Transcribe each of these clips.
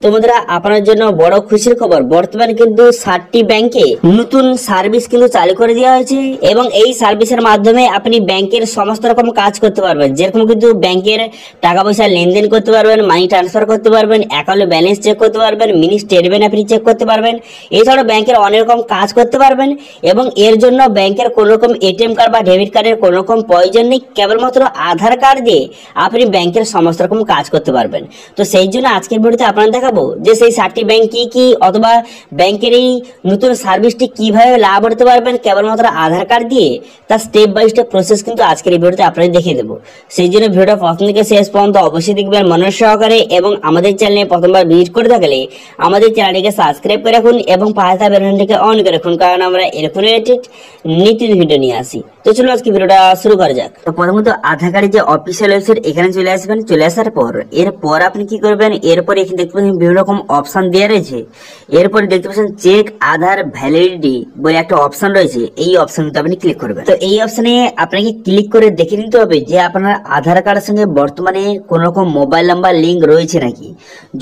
তো বন্ধুরা আপনার জন্য বড় খুশির খবর, বর্তমানে কিন্তু 60টি ব্যাংকে নতুন সার্ভিস কিন্তু চালু করে দেওয়া হয়েছে এবং এই সার্ভিসের মাধ্যমে আপনি ব্যাংকের সমস্ত রকম কাজ করতে পারবেন। যেরকম কিন্তু ব্যাংকের টাকা পয়সা লেনদেন করতে পারবেন, মানি ট্রান্সফার করতে পারবেন, অ্যাকাউন্টে ব্যালেন্স চেক করতে পারবেন, মিনি স্টেটমেন্ট আপনি চেক করতে পারবেন। এছাড়াও ব্যাংকের অনেক রকম কাজ করতে পারবেন এবং এর জন্য ব্যাংকের কোনো রকম এটিএম কার্ড বা ডেবিট কার্ডের কোনো রকম প্রয়োজন নেই। কেবলমাত্র আধার কার্ড দিয়ে আপনি ব্যাংকের সমস্ত রকম কাজ করতে পারবেন। তো সেই জন্য আজকের ভিডিওতে আপনারা দেখাবো যে সেই 60টি ব্যাংক কি কি, অথবা ব্যাংকের এই নতুন সার্ভিসটি কিভাবে লাভ করতে পারবেন কেবলমাত্র আধার কার্ড দিয়ে, তার স্টেপ বাই স্টেপ প্রসেস কিন্তু আজকের এই ভিডিওতে আপনাদের দেখিয়ে দেবো। সেই জন্য ভিডিওটা প্রথম থেকে শেষ পর্যন্ত অবশ্যই দেখবেন মনোযোগ সহকারে এবং আমাদের চ্যানেলে প্রথমবার ভিজিট করে থাকলে আমাদের চ্যানেলটিকে সাবস্ক্রাইব করে রাখুন এবং পাশে থাকা বেল আইকনটিকে অন করে রাখুন, কারণ আমরা এরকম রিলেটেড নিত্য ভিডিও নিয়ে আসি। তো চলো আজকে ভিডিওটা শুরু করা যাক। তো প্রথমত আধার কার্ডের যে অফিসিয়াল ওয়েবসাইট এখানে চলে আসবেন। চলে আসার পর এরপর আপনি কি করবেন, এরপর এখানে দেখতে পাচ্ছেন বিভিন্ন রকম অপশন দেওয়া রয়েছে। এরপরে দেখতে পাচ্ছেন চেক আধার ভ্যালিডিটি বলে একটা অপশন রয়েছে, এই অপশনটা আপনি ক্লিক করবেন। তো এই অপশনে আপনাকে ক্লিক করে দেখে নিতে হবে যে আপনার আধার কার্ডের সঙ্গে বর্তমানে কোন রকম মোবাইল নাম্বার লিঙ্ক রয়েছে নাকি।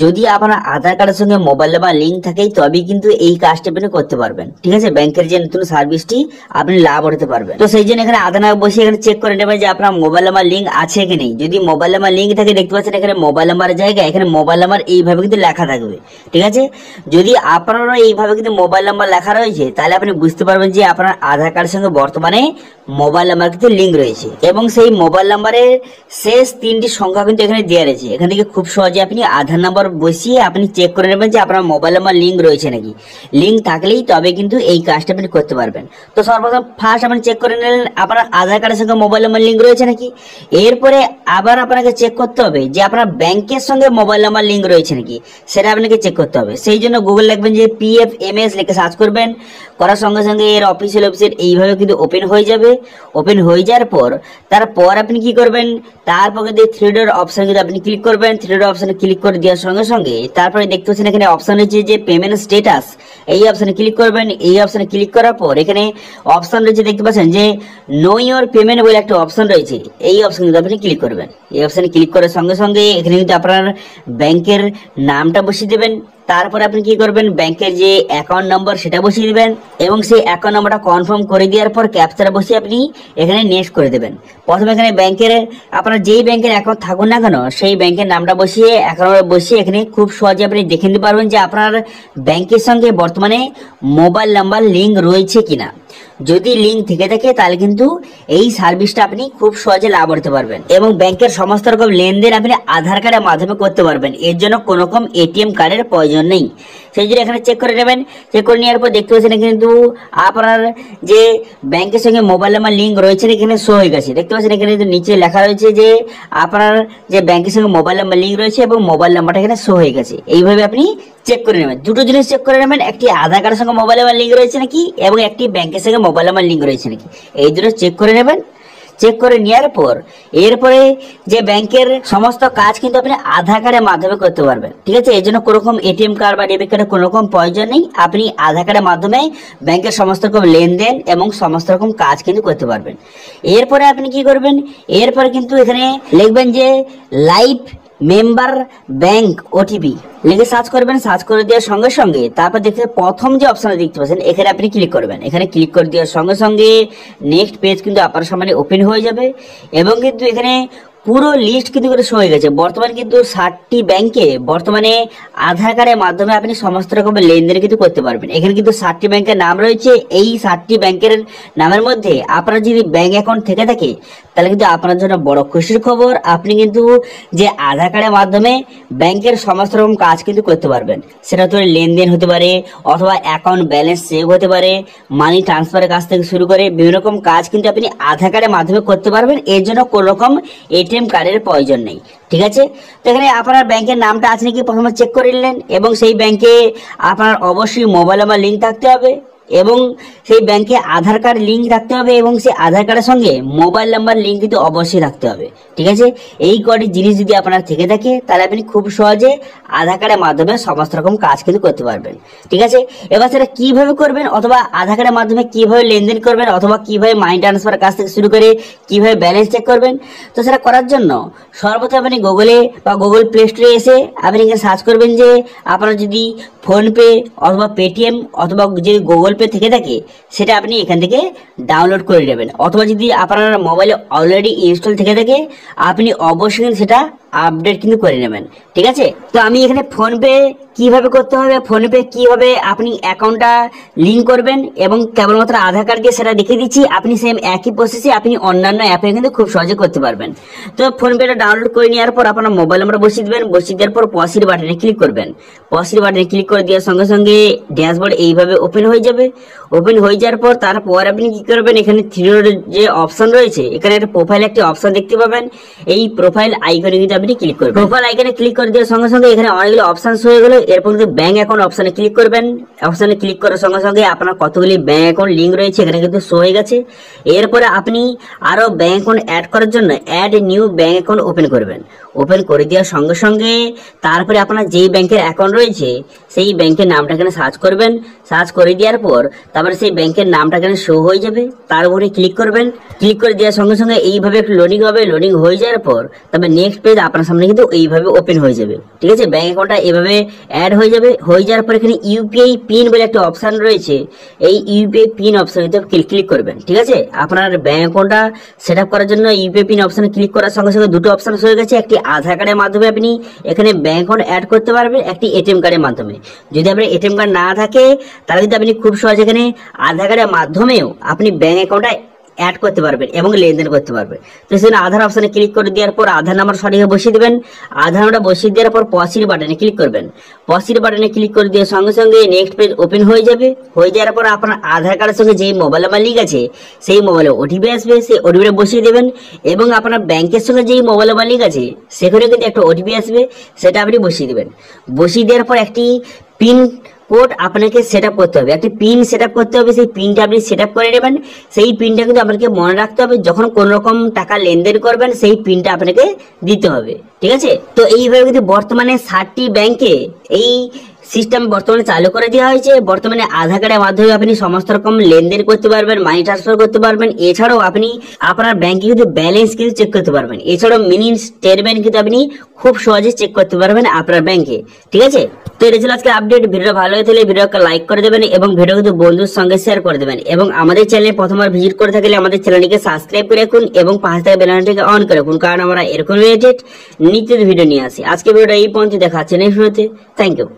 যদি আপনার আধার কার্ডের সঙ্গে মোবাইল নাম্বার লিঙ্ক থাকে তবেই কিন্তু এই কাজটা আপনি করতে পারবেন। ঠিক আছে, ব্যাংকের যে নতুন সার্ভিসটি আপনি লাভ করতে পারবেন। তো সেই জন্য এখানে আধার নাম্বার বসে এখানে চেক করে নেবেন যে আপনার মোবাইল নাম্বার লিঙ্ক আছে কি নেই। যদি মোবাইল নাম্বার লিঙ্ক থাকে দেখতে পাচ্ছেন এখানে মোবাইল নাম্বারের জায়গায় এখানে মোবাইল নাম্বার এইভাবে কিন্তু লেখা থাকবে। ঠিক আছে, যদি আপনারও এইভাবে কিন্তু মোবাইল নাম্বার লেখা রয়েছে তাহলে আপনি বুঝতে পারবেন যে আপনার আধার কার্ডের সঙ্গে বর্তমানে মোবাইল নাম্বার কিন্তু লিঙ্ক রয়েছে এবং সেই মোবাইল নাম্বারের শেষ 3টি সংখ্যা কিন্তু এখানে দেওয়া রয়েছে। এখান থেকে খুব সহজে আপনি আধার নাম্বার বসিয়ে আপনি চেক করে নেবেন যে আপনার মোবাইল নাম্বার লিঙ্ক রয়েছে নাকি। লিঙ্ক থাকলেই তবে কিন্তু এই কাজটা আপনি করতে পারবেন। তো সর্বপ্রথম ফার্স্ট আপনি চেক করে নিলেন আপনার আধার কার্ডের সঙ্গে মোবাইল নাম্বার লিঙ্ক রয়েছে নাকি। এরপরে আবার আপনাকে চেক করতে হবে যে আপনার ব্যাংকের সঙ্গে মোবাইল নাম্বার লিঙ্ক রয়েছে নাকি, সেটা আপনাকে চেক করতে হবে। সেই জন্য গুগল লিখবেন যে PFMS লিখে সার্চ করবেন, করার সঙ্গে সঙ্গে এর অফিসিয়াল ওয়েবসাইট এইভাবে কিন্তু ওপেন হয়ে যাবে। ওপেন হয়ে যাওয়ার পর তারপর আপনি কি করবেন, তারপর কিন্তু 3 ডট অপশন কিন্তু আপনি ক্লিক করবেন। 3 ডট অপশনে ক্লিক করে দেওয়ার সঙ্গে সঙ্গে তারপরে দেখতে পাচ্ছেন এখানে অপশন রয়েছে যে পেমেন্ট স্ট্যাটাস, এই অপশনে ক্লিক করবেন। এই অপশনে ক্লিক করার পর এখানে অপশন রয়েছে দেখতে পাচ্ছেন যে নো ইওর পেমেন্ট বলে একটা অপশন রয়েছে, এই অপশন কিন্তু আপনি ক্লিক করবেন। এই অপশনে ক্লিক করার সঙ্গে সঙ্গে এখানে কিন্তু আপনার ব্যাংকের নামটা বসিয়ে দেবেন। তারপরে আপনি কি করবেন, ব্যাংকের যে অ্যাকাউন্ট নম্বর সেটা বসিয়ে দিবেন এবং সেই অ্যাকাউন্ট নম্বরটা কনফার্ম করে দেওয়ার পর ক্যাপচাটা বসিয়ে আপনি এখানে নেক্সট করে দেবেন। প্রথমে এখানে ব্যাংকের আপনার যেই ব্যাংকের অ্যাকাউন্ট থাকুন না কেন সেই ব্যাংকের নামটা বসিয়ে অ্যাকাউন্ট বসিয়ে এখানে খুব সহজে আপনি দেখে নিতে পারবেন যে আপনার ব্যাংকের সঙ্গে বর্তমানে মোবাইল নাম্বার লিঙ্ক রয়েছে কিনা। যদি লিঙ্ক থেকে থাকে তাহলে কিন্তু এই সার্ভিসটা আপনি খুব সহজে লাভ করতে পারবেন এবং ব্যাংকের সমস্ত রকম লেনদেন আপনি আধার কার্ডের মাধ্যমে করতে পারবেন। এর জন্য কোনো রকম এটিএম কার্ডের প্রয়োজন নেই। সেই জন্য এখানে চেক করে নেবেন। চেক করে নেওয়ার পর দেখতে পাচ্ছেন কিন্তু আপনার যে ব্যাংকের সঙ্গে মোবাইল নাম্বার লিঙ্ক রয়েছে এখানে শো হয়ে গেছে। দেখতে পাচ্ছেন এখানে নিচে লেখা রয়েছে যে আপনার যে ব্যাংকের সঙ্গে মোবাইল নাম্বার লিঙ্ক রয়েছে এবং মোবাইল নাম্বারটা এখানে শো হয়ে গেছে। এইভাবে আপনি চেক করে নেবেন। দুটো জিনিস চেক করে নেবেন, একটি আধার কার্ডের সঙ্গে মোবাইল নাম্বার লিঙ্ক রয়েছে নাকি এবং একটি ব্যাংকের সঙ্গে মোবাইল নাম্বার লিঙ্ক রয়েছে নাকি, এই দুটো চেক করে নেবেন। চেক করে নেওয়ার পর এরপরে যে ব্যাংকের সমস্ত কাজ কিন্তু আপনি আধার কার্ডের মাধ্যমে করতে পারবেন। ঠিক আছে, এই জন্য কোনো রকম এটিএম কার্ড বা ডেবিট কার্ডের কোনো রকম প্রয়োজন নেই। আপনি আধার কার্ডের মাধ্যমে ব্যাংকের সমস্ত রকম লেনদেন এবং সমস্ত রকম কাজ কিন্তু করতে পারবেন। এরপরে আপনি কি করবেন, এরপরে কিন্তু এখানে লিখবেন যে লাইভ মেম্বার ব্যাংক ওটিপি লিখে সার্চ করবেন। সার্চ করে দেওয়ার সঙ্গে সঙ্গে তারপর দেখতে প্রথম যে অপশনে দেখতে পাচ্ছেন এখানে আপনি ক্লিক করবেন। এখানে ক্লিক করে দেওয়ার সঙ্গে সঙ্গে নেক্সট পেজ কিন্তু আপনার সামনে ওপেন হয়ে যাবে এবং কিন্তু এখানে পুরো লিস্ট কিন্তু করে শো হয়ে গেছে। বর্তমানে কিন্তু 60টি ব্যাংকে বর্তমানে আধার কার্ডের মাধ্যমে আপনি সমস্ত রকমের লেনদেন কিন্তু করতে পারবেন। এখানে কিন্তু 60টি ব্যাংকের নাম রয়েছে। এই 60টি ব্যাংকের নামের মধ্যে আপনার যদি ব্যাংক অ্যাকাউন্ট থেকে থাকে তাহলে কিন্তু আপনার জন্য বড় খুশির খবর। আপনি কিন্তু যে আধার কার্ডের মাধ্যমে ব্যাংকের সমস্ত রকম কাজ কিন্তু করতে পারবেন। সেটা হতে পারে লেনদেন হতে পারে, অথবা অ্যাকাউন্ট ব্যালেন্স সেভ হতে পারে, মানি ট্রান্সফারের কাজ থেকে শুরু করে বিভিন্ন রকম কাজ কিন্তু আপনি আধার কার্ডের মাধ্যমে করতে পারবেন। এর জন্য কোনো রকম এটিএম কার্ডের প্রয়োজন নেই। ঠিক আছে, তো এখানে আপনার ব্যাংকের নামটা আছে নাকি প্রথমে চেক করে নিলেন এবং সেই ব্যাংকে আপনার অবশ্যই মোবাইল নাম্বার লিঙ্ক থাকতে হবে। এবং সেই ব্যাংকে আধার কার্ড লিঙ্ক রাখতে হবে এবং সেই আধার কার্ডের সঙ্গে মোবাইল নাম্বার লিঙ্ক কিন্তু অবশ্যই রাখতে হবে। ঠিক আছে, এই কটি জিনিস যদি আপনার থেকে থাকে তাহলে আপনি খুব সহজে আধার কার্ডের মাধ্যমে সমস্ত রকম কাজ কিন্তু করতে পারবেন। ঠিক আছে, এবার সেটা কিভাবে করবেন অথবা আধার কার্ডের মাধ্যমে কিভাবে লেনদেন করবেন অথবা কিভাবে মানি ট্রান্সফার কাজ থেকে শুরু করে কিভাবে ব্যালেন্স চেক করবেন, তো সেটা করার জন্য সর্বপ্রথম আপনি গুগলে বা গুগল প্লে স্টোরে এসে আপনি এখানে সার্চ করবেন যে আপনার যদি ফোনপে অথবা পেটিএম অথবা যে গুগল পে থেকে থাকে সেটা আপনি এখান থেকে ডাউনলোড করে নেবেন, অথবা যদি আপনার মোবাইলে অলরেডি ইনস্টল থেকে থাকে আপনি অবশ্যই সেটা আপডেট কিন্তু করে নেবেন। ঠিক আছে, তো আমি এখানে ফোনপে কিভাবে করতে হবে, ফোনপে কিভাবে আপনি অ্যাকাউন্টটা লিঙ্ক করবেন এবং কেবলমাত্র আধার কার্ড দিয়ে সেটা দেখিয়ে দিচ্ছি। আপনি সেম একই প্রসেসে আপনি অন্যান্য অ্যাপে কিন্তু খুব সহজে করতে পারবেন। তো ফোনপেটা ডাউনলোড করে নেওয়ার পর আপনার মোবাইল নাম্বার বসিয়ে দেবেন, বসিয়ে দেওয়ার পর পসির বাটনে ক্লিক করবেন। পসির বাটনে ক্লিক করে দেওয়ার সঙ্গে সঙ্গে ড্যাশবোর্ড এইভাবে ওপেন হয়ে যাবে। ওপেন হয়ে যাওয়ার পর তারপর আপনি কি করবেন, এখানে থ্রির যে অপশন রয়েছে এখানে একটা প্রোফাইল একটি অপশন দেখতে পাবেন। এই প্রোফাইল আইকনে কিন্তু আপনি ক্লিক করবেন। প্রোফাইল আইকনে ক্লিক করে দেওয়ার সঙ্গে সঙ্গে এখানে অনেকগুলো অপশন হয়ে গেল। এরপর কিন্তু ব্যাংক অ্যাকাউন্ট অপশনে ক্লিক করবেন। অপশনে ক্লিক করার সঙ্গে সঙ্গে আপনার কতগুলি ব্যাংক অ্যাকাউন্ট লিঙ্ক রয়েছে এখানে কিন্তু শো হয়ে গেছে। এরপরে আপনি আরো ব্যাংক অ্যাকাউন্ট অ্যাড করার জন্য add new bank account open করবেন। ওপেন করে দেওয়ার সঙ্গে সঙ্গে তারপরে আপনার যেই ব্যাংকের অ্যাকাউন্ট রয়েছে সেই ব্যাংকের নামটা এখানে সার্চ করবেন। সার্চ করে দেওয়ার পর তারপরে সেই ব্যাংকের নামটা এখানে শো হয়ে যাবে, তার উপরে ক্লিক করবেন। ক্লিক করে দেওয়ার সঙ্গে সঙ্গে এইভাবে একটু লোডিং হবে। লোডিং হয়ে যাওয়ার পর তারপরে নেক্সট পেজ আপনার সামনে কিন্তু এইভাবে ওপেন হয়ে যাবে। ঠিক আছে, ব্যাংক অ্যাকাউন্টটা এভাবে অ্যাড হয়ে যাবে। হয়ে যাওয়ার পর এখানে ইউপিআই পিন বলে একটা অপশন রয়েছে, এই ইউপিআই পিন অপশনে ক্লিক করবেন। ঠিক আছে, আপনার ব্যাংক অ্যাকাউন্টটা সেট আপ করার জন্য ইউপিআই পিন অপশনে ক্লিক করার সঙ্গে সঙ্গে দুটো অপশন হয়ে গেছে। একটি আধার কার্ডের মাধ্যমে আপনি এখানে ব্যাংক অ্যাকাউন্ট অ্যাড করতে পারবেন, একটি এটিএম কার্ডের মাধ্যমে। যদি আপনার এটিএম কার্ড না থাকে তাহলে কিন্তু আপনি খুব সহজে এখানে আধার কার্ডের মাধ্যমেও আপনি ব্যাংক অ্যাকাউন্টটা অ্যাড করতে পারবেন এবং লেনদেন করতে পারবেন। তো সেখানে আধার অপশনে ক্লিক করে দেওয়ার পর আধার নাম্বার সঠিকভাবে বসিয়ে দেবেন। আধার নাম্বারটা বসিয়ে দেওয়ার পর পসির বাটনে ক্লিক করবেন। পসির বাটনে ক্লিক করে দেওয়ার সঙ্গে সঙ্গে নেক্সট পেজ ওপেন হয়ে যাবে। হয়ে যাওয়ার পর আপনার আধার কার্ডের সঙ্গে যেই মোবাইল নাম্বার লিঙ্ক আছে সেই মোবাইলে ওটিপি আসবে, সেই ওটিপিটা বসিয়ে দেবেন এবং আপনার ব্যাংকের সঙ্গে যেই মোবাইল নাম্বার লিঙ্ক আছে সেখানে কিন্তু একটা ওটিপি আসবে, সেটা আপনি বসিয়ে দেবেন। বসিয়ে দেওয়ার পর একটি পিন কোড আপনাকে সেট আপ করতে হবে, একটি পিন সেট আপ করতে হবে। সেই পিনটা আপনি সেট আপ করে নেবেন। সেই পিনটা কিন্তু আপনাকে মনে রাখতে হবে, যখন কোন রকম টাকা লেনদেন করবেন সেই পিনটা আপনাকে দিতে হবে। ঠিক আছে, তো এইভাবে কিন্তু বর্তমানে 60টি ব্যাংকে এই সিস্টেম বর্তমানে চালু করে দেওয়া হয়েছে। বর্তমানে আধার কার্ডের মাধ্যমে আপনি সমস্ত রকম লেনদেন করতে পারবেন, মানি ট্রান্সফার করতে পারবেন। এছাড়াও আপনি আপনার ব্যাংকে কিন্তু ব্যালেন্স কিন্তু চেক করতে পারবেন। এছাড়াও মিনি স্টেটমেন্ট কিন্তু আপনি খুব সহজে চেক করতে পারবেন আপনার ব্যাংকে। ঠিক আছে, তো এটা ছিল আজকে আপডেট। ভিডিও ভালো হয়ে থাকলে ভিডিওকে লাইক করে দেবেন এবং ভিডিও কিন্তু বন্ধুর সঙ্গে শেয়ার করে দেবেন এবং আমাদের চ্যানেলে প্রথমবার ভিজিট করে থাকলে আমাদের চ্যানেলটিকে সাবস্ক্রাইব করে রাখুন এবং পাশে থাকা বেল আইকনটিকে অন করে রাখুন, কারণ আমরা এরকম রিলেটেড নিত্য ভিডিও নিয়ে আসি। আজকে ভিডিওটা এই পর্যন্ত, দেখা হচ্ছে নেক্সট ভিডিওতে। Thank you.